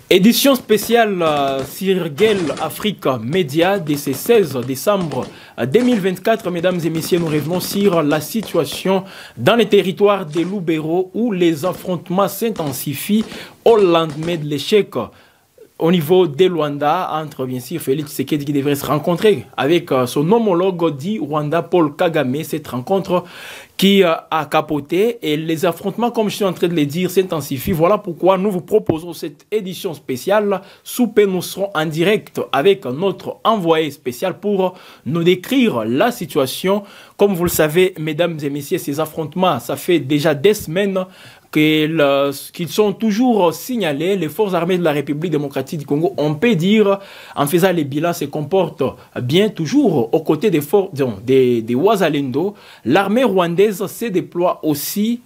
Édition spéciale Sirgel Africa Média de ce 16 décembre 2024. Mesdames et messieurs, nous revenons sur la situation dans les territoires de Lubero où les affrontements s'intensifient au lendemain de l'échec au niveau de Luanda entre bien sûr Félix Tshisekedi qui devrait se rencontrer avec son homologue dit Rwanda Paul Kagame. Cette rencontre qui a capoté et les affrontements, comme je suis en train de le dire, s'intensifient. Voilà pourquoi nous vous proposons cette édition spéciale. Soupé, nous serons en direct avec notre envoyé spécial pour nous décrire la situation. Comme vous le savez, mesdames et messieurs, ces affrontements, ça fait déjà des semaines qu'ils sont toujours signalés. Les forces armées de la République démocratique du Congo, on peut dire, en faisant les bilans, se comportent bien toujours aux côtés des forces des Wazalendo. L'armée rwandaise se déploie aussi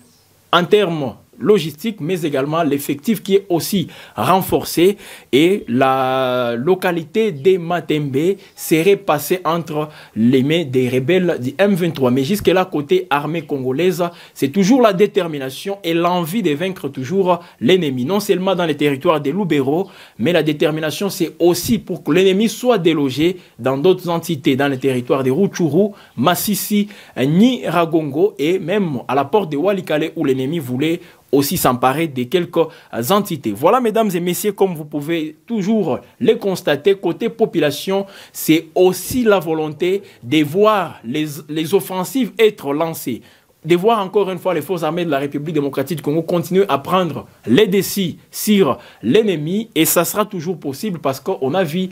en termes logistique, mais également l'effectif qui est aussi renforcé et la localité des Matembe serait passée entre les mains des rebelles du M23. Mais jusque-là, côté armée congolaise, c'est toujours la détermination et l'envie de vaincre toujours l'ennemi, non seulement dans les territoires de Lubero, mais la détermination c'est aussi pour que l'ennemi soit délogé dans d'autres entités, dans les territoires de Rutshuru, Masisi, Nyiragongo et même à la porte de Walikale où l'ennemi voulait aussi s'emparer de quelques entités. Voilà, mesdames et messieurs, comme vous pouvez toujours les constater, côté population, c'est aussi la volonté de voir les offensives être lancées, de voir encore une fois les forces armées de la République démocratique du Congo continuer à prendre les décis sur l'ennemi, et ça sera toujours possible parce qu'on a vu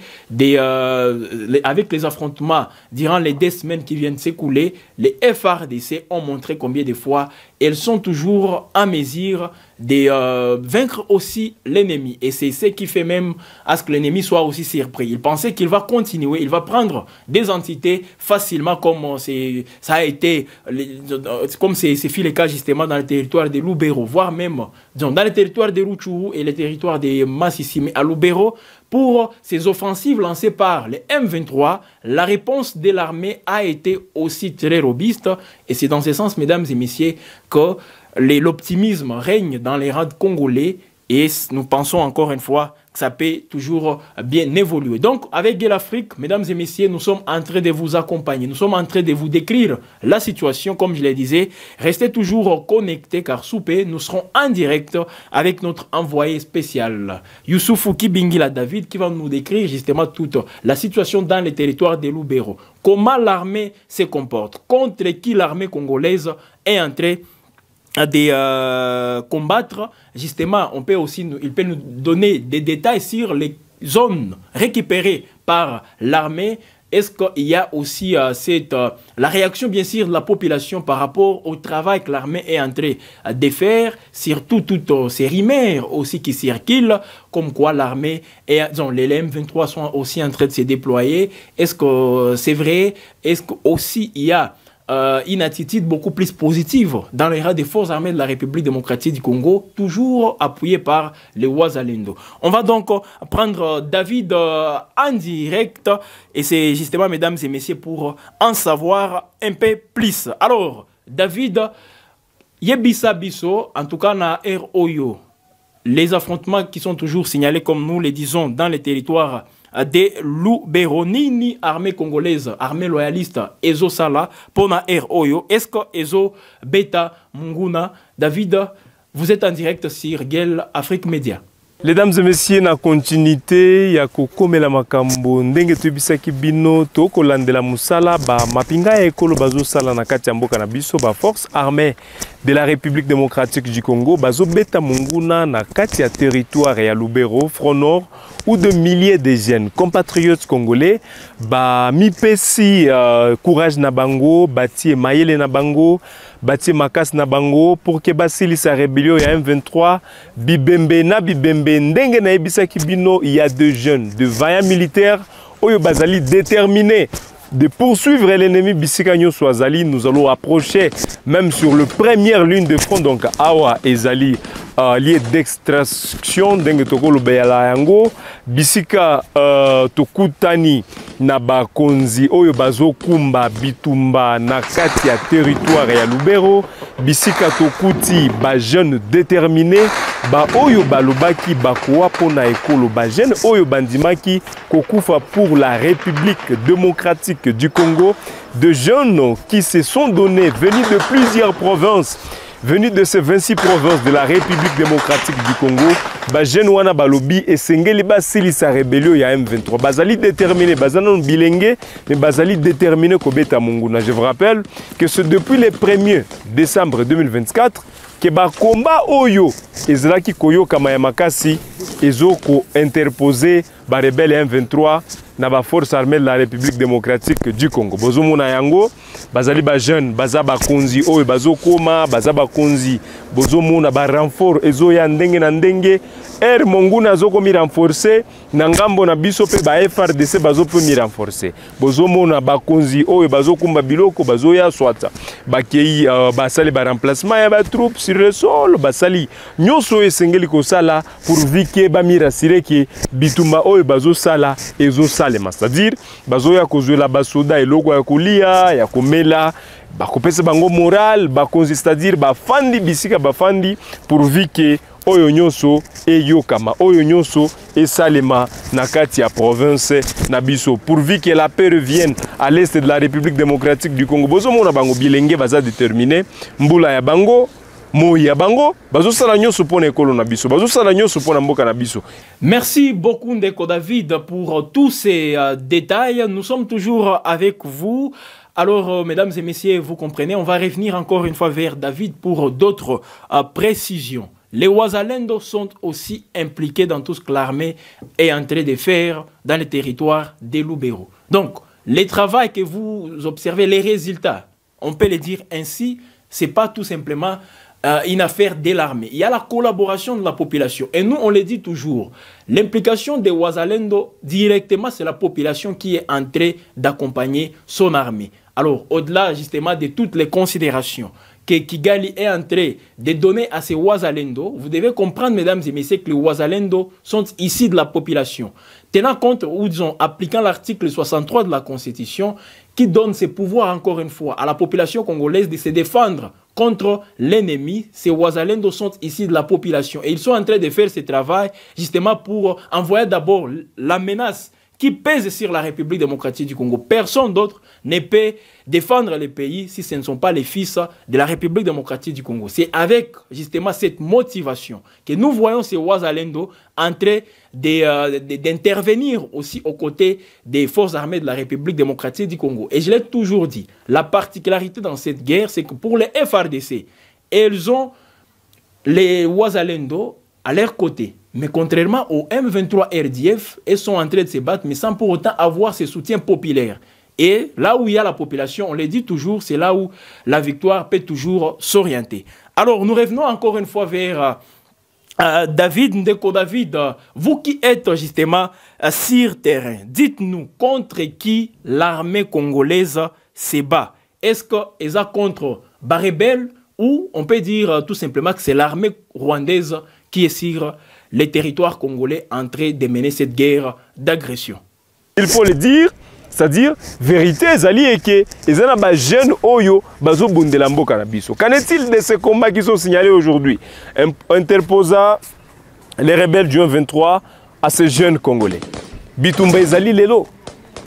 avec les affrontements durant les 2 semaines qui viennent s'écouler, les FARDC ont montré combien de fois elles sont toujours en mesure de vaincre aussi l'ennemi. Et c'est ce qui fait même à ce que l'ennemi soit aussi surpris. Il pensait qu'il va continuer, il va prendre des entités facilement comme ça a été, comme c'est fait le cas justement dans le territoire de Lubero, voire même dans les territoires de Rutshuru et les territoires de Masisi. Mais à Lubero, pour ces offensives lancées par les M23, la réponse de l'armée a été aussi très robuste. Et c'est dans ce sens, mesdames et messieurs, que l'optimisme règne dans les rangs congolais. Et nous pensons encore une fois que ça peut toujours bien évoluer. Donc, avec Gueule Afrique, mesdames et messieurs, nous sommes en train de vous accompagner. Nous sommes en train de vous décrire la situation, comme je le disais. Restez toujours connectés, car soupé, nous serons en direct avec notre envoyé spécial, Youssoufou Kibingila David, qui va nous décrire justement toute la situation dans les territoires de Lubero. Comment l'armée se comporte, contre qui l'armée congolaise est entrée de combattre. Justement, il peut nous donner des détails sur les zones récupérées par l'armée. Est-ce qu'il y a aussi la réaction bien sûr de la population par rapport au travail que l'armée est en train de faire, surtout toutes ces rumeurs aussi qui circulent, comme quoi l'armée et les M23 sont aussi en train de se déployer. Est-ce que c'est vrai? Est-ce qu'aussi il y a une attitude beaucoup plus positive dans les rangs des forces armées de la République démocratique du Congo, toujours appuyées par les Wazalendo. On va donc prendre David en direct, et c'est justement, mesdames et messieurs, pour en savoir un peu plus. Alors, David, Yebisa Bisso, en tout cas, na ROYO, les affrontements qui sont toujours signalés, comme nous les disons, dans les territoires de Lubero, ni armée congolaise, armée loyaliste, Ezo Sala, Pona ROYO, est-ce que Ezo Beta Munguna, David, vous êtes en direct sur Gel Afrique Média. Mesdames et messieurs, na continuité ya kokomela makambo ndenge tobisaki bino to kolandela musala ba mapinga ya ekolo bazo sala na kati ya mboka na biso ba force armée de la République démocratique du Congo bazo beta munguna na kati ya territoire ya Lubero, Front Nord, où de milliers de jeunes compatriotes congolais ba mipesi courage na bango, bati mayele na bango, bati makas na bango pour que basili sa rébellion ya M23 bibembe na bibembe ndenge na ebisaki bino. Il y a deux jeunes, de vaillants militaires oyo bazali déterminés de poursuivre l'ennemi bisika nyonso azali. Nous allons approcher même sur le première ligne de front, donc awa ezali lieu d'extraction ndenge tokolo beyala yango bisika tokutani na bakonzi oyo bazokumba bitumba na kati ya territoire ya Lubero, bisika tokuti ba jeunes déterminés ba oyo balobaki bakoa pona ekolo, ba jeunes oyo bandimaki kokufa pour la République démocratique du Congo, de jeunes qui se sont donnés venus de plusieurs provinces, venus de ces 26 provinces de la République démocratique du Congo. Bajen wana balobi esengeli basili sa rébellion ya M23. Bazali déterminé, bazanon bilenge, mais bazali déterminé kobeta munguna. Je vous rappelle que c'est depuis le 1er décembre 2024 que ba combat oyo ezalaki koyo kama ya makasi ezoko interposer ba rebelle M23 na ba force armée de la République démocratique du Congo. Bozomona yango bazali ba jeune baza ba konzi oyo bazokoma baza ba konzi bozomona ba renfort ezo ya ndenge na ndenge monguna zoko mi renforcer na ngambo na biso pe ba FRDC bazopo mi renforcer. Bozomona ba konzi oyo bazokumba biloko bazoya swata bakei basali ba remplacement ya ba troupes sur le sol basali nyonso esengeli ko sala pour vike ba mi rassurer que bitumba oyo bazosala ezo salema, c'est-à-dire bazoya kozwela basoda eloko ya kolia ya komela bakopesa bango moral bakonzi, c'est-à-dire bafandi bisika bafandi pourvu que oyo nyonso eyokama oyo nyonso esalema na kati ya province na biso, pourvu que la paix revienne à l'est de la République démocratique du Congo. Bozomona bango bilenge baza déterminé mbula ya bango moya bango bazosala nyonso pona ekolo na biso bazosala nyonso pona mboka na biso. Merci beaucoup Ndeko David pour tous ces détails. Nous sommes toujours avec vous. Alors, mesdames et messieurs, vous comprenez, on va revenir encore une fois vers David pour d'autres précisions. Les Wazalendo sont aussi impliqués dans tout ce que l'armée est en train de faire dans le territoire de Lubero. Donc, les travaux que vous observez, les résultats, on peut les dire ainsi, ce n'est pas tout simplement une affaire de l'armée. Il y a la collaboration de la population. Et nous, on le dit toujours, l'implication des Wazalendo, directement, c'est la population qui est en train d'accompagner son armée. Alors, au-delà justement de toutes les considérations que Kigali est en train de donner à ces Wazalendo, vous devez comprendre, mesdames et messieurs, que les Wazalendo sont ici de la population. Tenant compte, ou disons, appliquant l'article 63 de la Constitution, qui donne ses pouvoirs, encore une fois, à la population congolaise de se défendre contre l'ennemi, ces Wazalendo sont ici de la population. Et ils sont en train de faire ce travail, justement, pour envoyer d'abord la menace qui pèse sur la République démocratique du Congo. Personne d'autre ne peut défendre le pays si ce ne sont pas les fils de la République démocratique du Congo. C'est avec justement cette motivation que nous voyons ces Wazalendo en train d'intervenir aussi aux côtés des forces armées de la République démocratique du Congo. Et je l'ai toujours dit, la particularité dans cette guerre, c'est que pour les FRDC, elles ont les Wazalendo à leur côté. Mais contrairement au M23 RDF, elles sont en train de se battre, mais sans pour autant avoir ce soutien populaire. Et là où il y a la population, on le dit toujours, c'est là où la victoire peut toujours s'orienter. Alors, nous revenons encore une fois vers David Ndeko. David, vous qui êtes justement sur terrain, dites-nous contre qui l'armée congolaise se bat. est-ce que c'est contre Barebel ou on peut dire tout simplement que c'est l'armée rwandaise qui est sur les territoires congolais en train de mener cette guerre d'agression? Il faut le dire, c'est-à-dire, vérité, Zali et que les jeunes Oyo, Bazo Bundelambo Kanabiso. Qu'en est-il de ces combats qui sont signalés aujourd'hui, interposant les rebelles du 23 à ces jeunes Congolais? Bitumba Zali Lelo,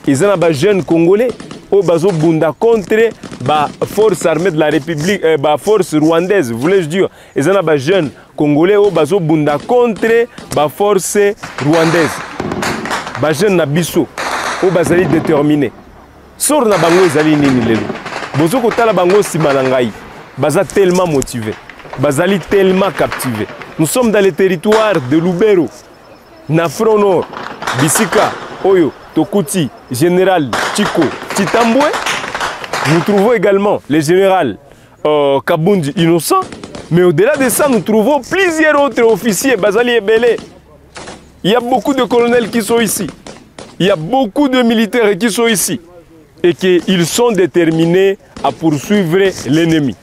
ils ont des jeunes Congolais, au Bazo Bunda contre la force armée de la République, la force rwandaise, voulais-je dire. Ils ont des jeunes Congolais, au Bazo Bunda contre la force rwandaise. Les jeunes Nabiso. O bazali déterminé. Sor na bango ezali nini lelo. Bozo kotala bango sima na ngai. Baza tellement motivé. Bazali tellement captivé. Nous sommes dans le territoire de Lubero. Na front nord, Bisika, Oyo, Tokuti, Général Chiko, Chitambwe. Nous trouvons également le général Kabundi Innocent. Mais au-delà de ça, nous trouvons plusieurs autres officiers. Bazali Ebele. Il y a beaucoup de colonels qui sont ici. Il y a beaucoup de militaires qui sont ici et qu'ils sont déterminés à poursuivre l'ennemi.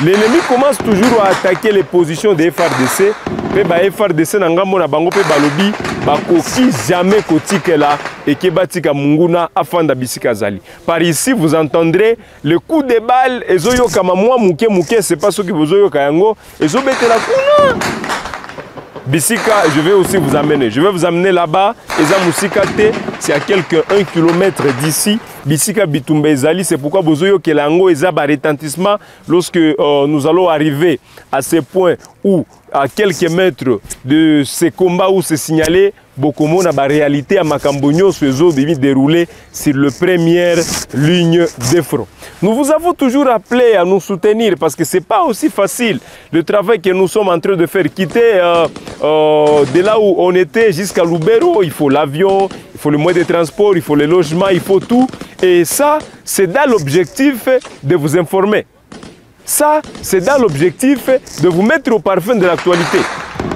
L'ennemi commence toujours à attaquer les positions des FARDC. Mais FARDC n'a pas bango pe balobi bakoki jamais kotike là et que batika munguna afanda bisika zali. Par ici vous entendrez le coup de balle ezoyo kama moi muke c'est pas ce que vous oyo kayango ezo betela kuna. Bisika, je vais aussi vous amener. Je vais vous amener là-bas. Eza Musika Te, c'est à quelques 1 km d'ici. Bisika Bitumba Ezali, c'est pourquoi Bozoyo Kelango Eza ba retentissement lorsque nous allons arriver à ce point où, à quelques mètres de ces combats où c'est signalé, Bokomo na ba réalité à Makambonyo Suezo déroulé sur la première ligne de front. Nous vous avons toujours appelé à nous soutenir parce que ce n'est pas aussi facile le travail que nous sommes en train de faire. Quitter de là où on était jusqu'à Lubero, il faut l'avion, il faut le moyen de transport, il faut le logement, il faut tout. Et ça, c'est dans l'objectif de vous informer. Ça, c'est dans l'objectif de vous mettre au parfum de l'actualité.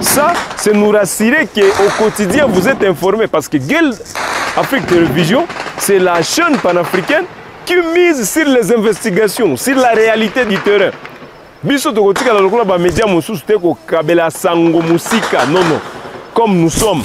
Ça, c'est nous rassurer qu'au quotidien, vous êtes informés. Parce que Gueule Afrique Télévision, c'est la chaîne panafricaine qui mise sur les investigations, sur la réalité du terrain. Biso tokotika la lokola ba média mosusu te ko kabela sango musika. Non, non. Comme nous sommes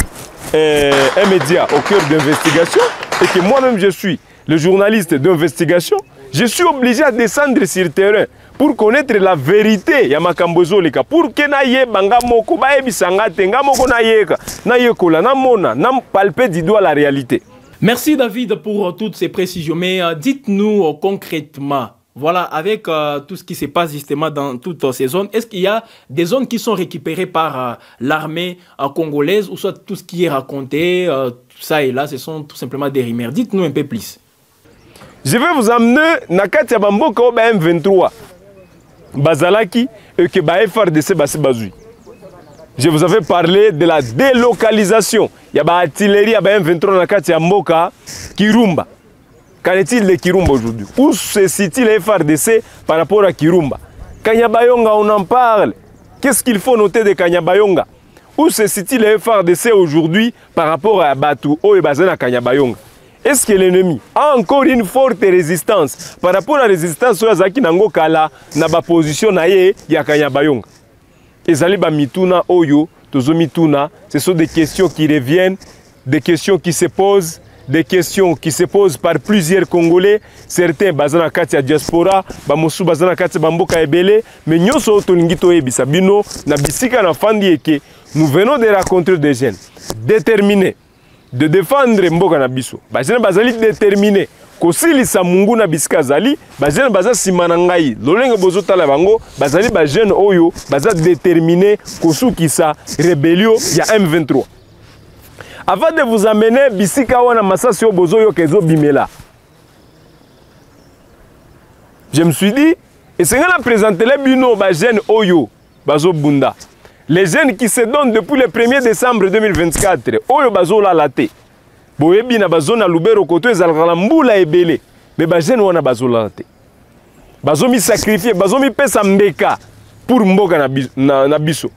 un média au cœur d'investigation et que moi-même je suis le journaliste d'investigation, je suis obligé à descendre sur le terrain pour connaître la vérité ya makambo ezoleka pour que na ye banga moko ba ebisanga te nga moko na yeka na yekola na mona na palper du doigt la réalité. Merci David pour toutes ces précisions, mais dites-nous concrètement, voilà, avec tout ce qui se passe justement dans toutes ces zones, est-ce qu'il y a des zones qui sont récupérées par l'armée congolaise ou soit tout ce qui est raconté, ça et là, ce sont tout simplement des rumeurs? Dites-nous un peu plus. Je vais vous amener na kati ya bamboka o ba M23. Bazalaki et que ba FARDC basi bazui. Je vous avais parlé de la délocalisation. Il y a ba artillerie ya ba M23 na kati ya mboka Kirumba. Qu'en est-il de Kirumba aujourd'hui? Où se situe les FARDC par rapport à Kirumba? Kanyabayonga, on en parle. Qu'est-ce qu'il faut noter de Kanyabayonga? Où se situe les FARDC aujourd'hui par rapport à Batu O et Bazana Kanyabayonga? Est-ce que l'ennemi a encore une forte résistance par rapport à la résistance de Zaki Nango Kala na ba position na ye ya Kanyabayonga? Ezali ba mituna oyo, tozo mituna, ce sont des questions qui reviennent, des questions qui se posent, des questions qui se posent par plusieurs Congolais, certains bazana kati ya diaspora, bamosu bazana kati bamboka ebele, mais nyoso otoningito ebisa bino na bisika na fandi eke nous venons de rencontrer des jeunes déterminés de défendre mboka na biso. Bazana bazali déterminés kosilisa mungu na bisika zali, bazana baza simana ngai. Lolenge bozotala bango, bazali ba jeune oyo, baza déterminés kosukisa rébellion ya M23. Avant de vous amener bisika wana masasio bozoyo kezo bimela. Je me suis dit, et c'est là présenter les bino ba jeune oyo bazo bunda. Les jeunes qui se donnent depuis le 1er décembre 2024, oyo bazo la late. Boyebi na bazo na Lubero koto ezalaka mbula ebele. Mais ba jeune wana bazo la late. Bazo mi sacrifier, bazo mi pesa mbeka pour mboka na biso.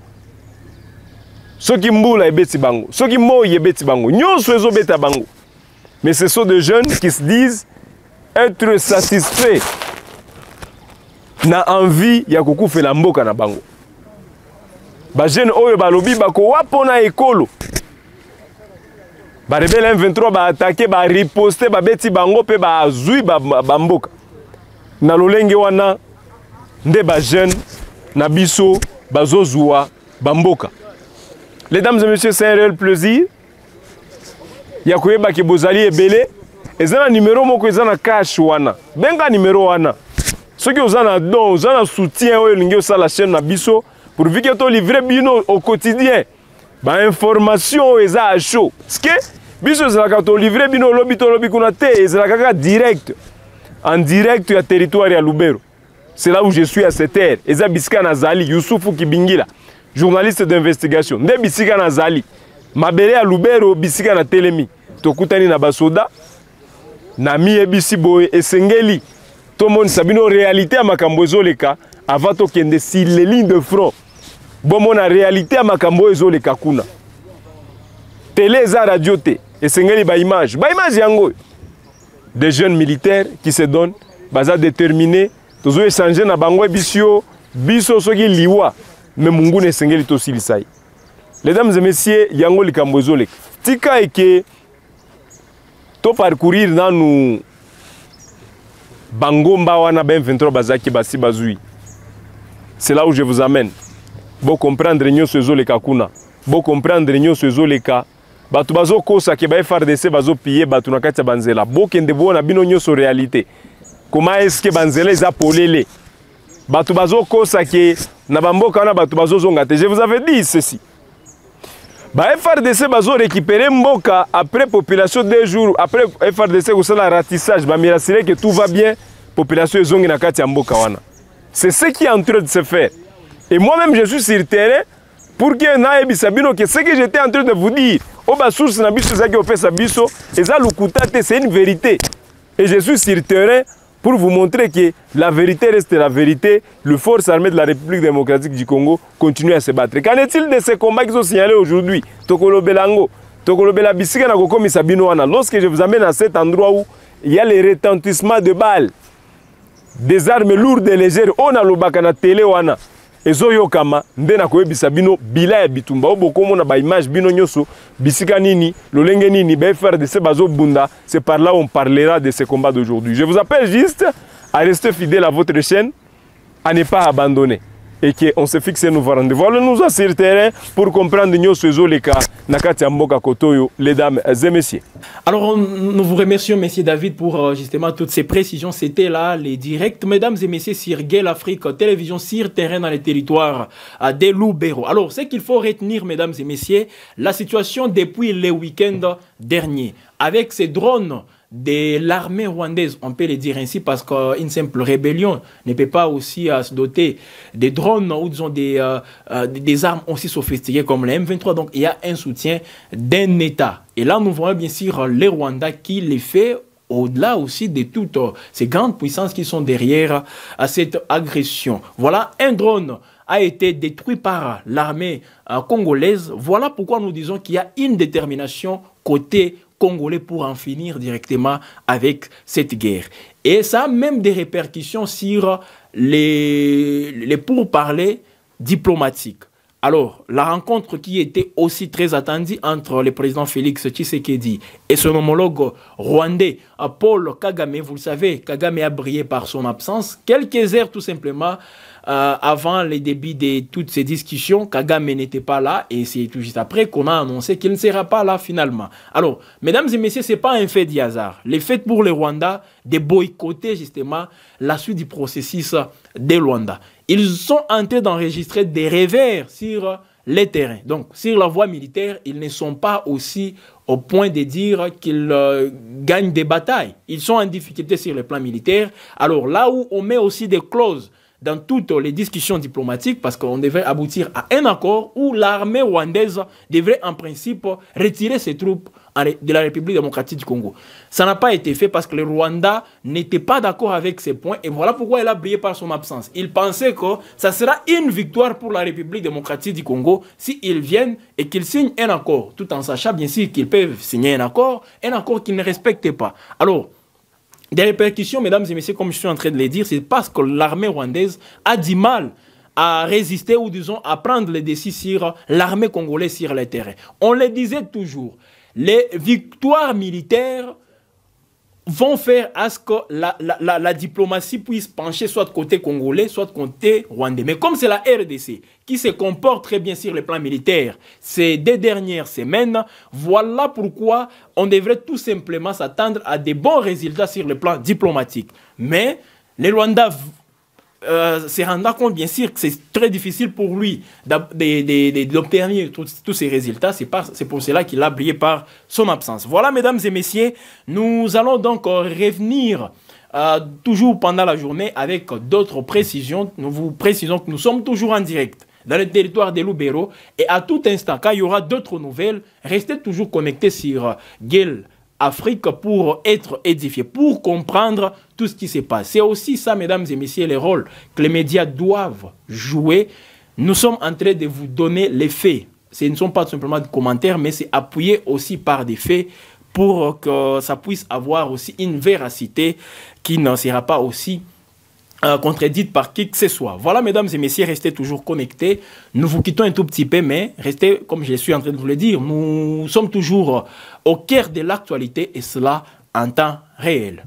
Ceux qui mboula ebeti bango, ceux qui moy ebeti bango, nyonso ezo beta bango. Mais ce sont des jeunes qui se disent être satisfaits na envie ya kokufela mboka na bango. Ba jeune oyo balobi bako wapona ekolo. Ba rebelle M23 ba attaquer ba riposter ba beti bango pe ba azui ba mboka. Na lolenge wana nde ba jeune na biso bazozua ba mboka. Mesdames et messieurs, c'est un réel plaisir. Ya koyeba ke bozali ebele. Ezana numéro moko ezana cash wana. Benga numéro wana. Ceux qui ont don, ont soutien sur la chaîne Nabiso pour que livrer bino au quotidien. Ba information est à chaud. Ce que biso c'est la livrer bino lobby kunate, c'est la direct. En direct ya territoire ya Lubero. C'est là où je suis à cette heure. Eza Bisika Nazali, Youssoufou Kibingila, journaliste d'investigation. Nde Bisika Nazali. Mabere ya Lubero Bisika na Telemi. Tokutani na basoda. Nami ebisi boye esengeli. Tout le monde sait réalité à Makambo leka avant to kende si les lignes de front. Bon mon réalité à Makambo leka kuna. Télé za radio té et sengeli ba image yango. Des jeunes militaires qui se donnent baza déterminés tozo échanger na bango bisio biso soki liwa mais mungu ne sengeli to silisai. Mesdames et messieurs, yango likambo leka. Tika eke to parcourir dans nous Bangomba wana ben 23 bazaki basi bazui. C'est là où je vous amène. Bo comprendre nyo sezo le kakuna. Bo comprendre nyo sezo le ka. Batu bazo kosa ke ba FRDC bazo piller batu na kati banzela. Bo kende bo na bino nyo so réalité. Comment est-ce que banzela za polele? Batu bazo kosa ke na bamboka na batu bazo zonga te. Je vous avais dit ceci. Ba FRDC bazo récupérer mboka après population 2 jours après FRDC ko sala ratissage ba mirasire que tout va bien population ezongi na kati ya mboka wana. C'est ce qui est en train de se faire. Et moi-même je suis sur le terrain pour que na ebisa bino que ce que j'étais en train de vous dire au ba source na biso zaki opesa biso eza lukutate, c'est une vérité. Et je suis sur le terrain pour vous montrer que la vérité reste la vérité. Les forces armées de la République démocratique du Congo continuent à se battre. Qu'en est-il de ces combats qui sont signalés aujourd'hui? Tokolo Belango, Tokolo Bela Bisika na Kokomi Sabino wana. Lorsque je vous amène à cet endroit où il y a les retentissements de balles, des armes lourdes et légères, on a l'obaka na télé wana. Ezoyo kama ndena koyebisa bino bila ya bitumba oboko mona ba image bino nyoso bisika nini lolenge nini ba FRDC bazo bunda. C'est par là on parlera de ces combats d'aujourd'hui. Je vous appelle juste à rester fidèle à votre chaîne, à ne pas abandonner et qu'on se fixe un nouveau rendez-vous. Nous sur le terrain pour comprendre nyoso les cas nakati ya mboka kotoyo, les dames et messieurs. Alors nous vous remercions messieurs David pour justement toutes ces précisions. C'était là les directs mesdames et messieurs sur Gueule Afrique télévision sur terrain dans les territoires des Lubero. Alors ce qu'il faut retenir mesdames et messieurs, la situation depuis le week-end dernier avec ces drones de l'armée rwandaise, on peut le dire ainsi parce qu'une simple rébellion ne peut pas aussi se doter des drones ou disons des armes aussi sophistiquées comme les M23. Donc il y a un soutien d'un État. Et là nous voyons bien sûr les Rwandais qui les fait au-delà aussi de toutes ces grandes puissances qui sont derrière cette agression. Voilà, un drone a été détruit par l'armée congolaise. Voilà pourquoi nous disons qu'il y a une détermination côté congolais pour en finir directement avec cette guerre. Et ça a même des répercussions sur les pourparlers diplomatiques. Alors, la rencontre qui était aussi très attendue entre le président Félix Tshisekedi et son homologue rwandais Paul Kagame, vous le savez, Kagame a brillé par son absence. Quelques heures tout simplement avant le début de toutes ces discussions, Kagame n'était pas là et c'est tout juste après qu'on a annoncé qu'il ne sera pas là finalement. Alors, mesdames et messieurs, ce n'est pas un fait du hasard. Le fait pour le Rwanda de boycotter justement la suite du processus de Rwanda. Ils sont en train d'enregistrer des revers sur les terrains. Donc, sur la voie militaire, ils ne sont pas aussi au point de dire qu'ils gagnent des batailles. Ils sont en difficulté sur le plan militaire. Alors, là où on met aussi des clauses dans toutes les discussions diplomatiques, parce qu'on devrait aboutir à un accord où l'armée rwandaise devrait en principe retirer ses troupes de la République démocratique du Congo. Ça n'a pas été fait parce que le Rwanda n'était pas d'accord avec ces points et voilà pourquoi il a brillé par son absence. Il pensait que ça sera une victoire pour la République démocratique du Congo s'ils viennent et qu'ils signent un accord, tout en sachant bien sûr qu'ils peuvent signer un accord qu'ils ne respectent pas. Alors, des répercussions, mesdames et messieurs, comme je suis en train de le dire, c'est parce que l'armée rwandaise a du mal à résister ou disons à prendre les décisions sur l'armée congolaise sur le terrain. On le disait toujours, les victoires militaires vont faire à ce que la diplomatie puisse pencher soit côté congolais, soit côté rwandais. Mais comme c'est la RDC qui se comporte très bien sur le plan militaire ces 2 dernières semaines, voilà pourquoi on devrait tout simplement s'attendre à des bons résultats sur le plan diplomatique. Mais les Rwandais se rendant compte bien sûr que c'est très difficile pour lui d'obtenir tous ces résultats. C'est pour cela qu'il a brillé par son absence. Voilà, mesdames et messieurs, nous allons donc revenir toujours pendant la journée avec d'autres précisions. Nous vous précisons que nous sommes toujours en direct dans le territoire de Lubero et à tout instant, quand il y aura d'autres nouvelles, restez toujours connectés sur Gueule Afrique pour être édifié, pour comprendre tout ce qui se passe. C'est aussi ça, mesdames et messieurs, les rôles que les médias doivent jouer. Nous sommes en train de vous donner les faits. Ce ne sont pas simplement des commentaires, mais c'est appuyé aussi par des faits pour que ça puisse avoir aussi une véracité qui ne sera pas aussi contredite par qui que ce soit. Voilà, mesdames et messieurs, restez toujours connectés. Nous vous quittons un tout petit peu, mais restez, comme je suis en train de vous le dire, nous sommes toujours au cœur de l'actualité et cela en temps réel.